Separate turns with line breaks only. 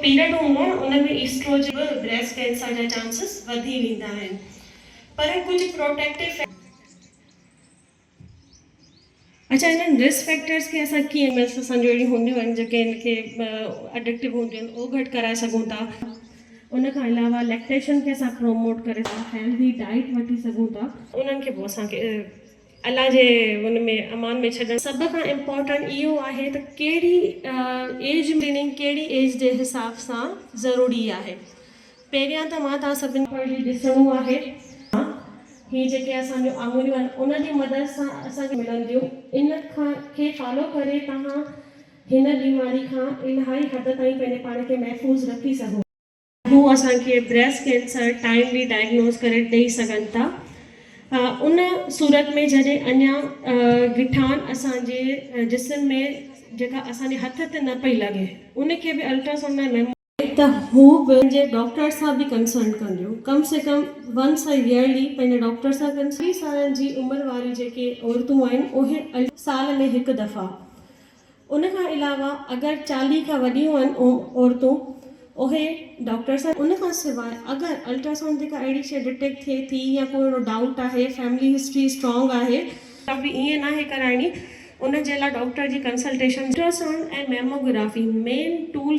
Period हूंदो आहे उन में ईस्ट्रोजन ब्रेस्ट कैंसर जा चांसेस वधी वेंदा आहिनि। पर कुछ प्रोटेक्टिव अच्छा इन्हनि रिस्क फैक्टर्स खे असां कीअं मीन्स असांजो अहिड़ियूं हूंदियूं आहिनि जेके इनखे एडिक्टिव हूंदियूं आहिनि उहो घटि कराए सघूं था। उन खां अलावा लैक्टेशन खे असां प्रोमोट करे था, हेल्दी डाइट वठी सघूं था, उन्हनि खे पोइ असांखे अलाह जे उन में अमान में छॾणु। सभ खां इम्पोर्टेंट इहो आहे त कहिड़ी एज मीनिंग कहिड़ी एज जे हिसाब सां ज़रूरी आहे। पहिरियां त मां तव्हां सभिनी खे ॾिसणो आहे ही जेके असांजो आङुरियूं आहिनि उन जी मदद सां असांखे मिलंदियूं। इन खां खे फॉलो करे तव्हां हिन बीमारी खां इलाही हद ताईं पंहिंजे पाण खे महफ़ूज़ रखी सघो। हू असांखे ब्रेस्ट कैंसर टाइमली डायग्नोस करे ॾेई सघनि था। उन सूरत में जॾहिं अञा गिठान असांजे जिस्म में जेका असांजे हथ ते न पई लॻे उनखे बि अल्ट्रासाउंड में त हू पंहिंजे डॉक्टर सां बि कंसल्ट कंदियूं, कम से कम वंस अ ईयरली पंहिंजे डॉक्टर सां कंसल्ट। 20 सालनि जी उमिरि वारी जेके औरतूं आहिनि उहे साल में हिकु दफ़ा। उन खां अलावा अगरि 40 खां वॾियूं आहिनि औरतूं उहे डॉक्टर सां। उन खां सवाइ अगरि अल्ट्रासाउंड ते का अहिड़ी शइ डिटेक्ट थिए थी या कोई डाउट आहे, फैमिली हिस्ट्री स्ट्रॉन्ग आहे त बि ईअं नाहे कराइणी, उन जे लाइ डॉक्टर जी कंसल्टेशन। अल्ट्रासाउंड ऐं मैमोग्राफी मेन टूल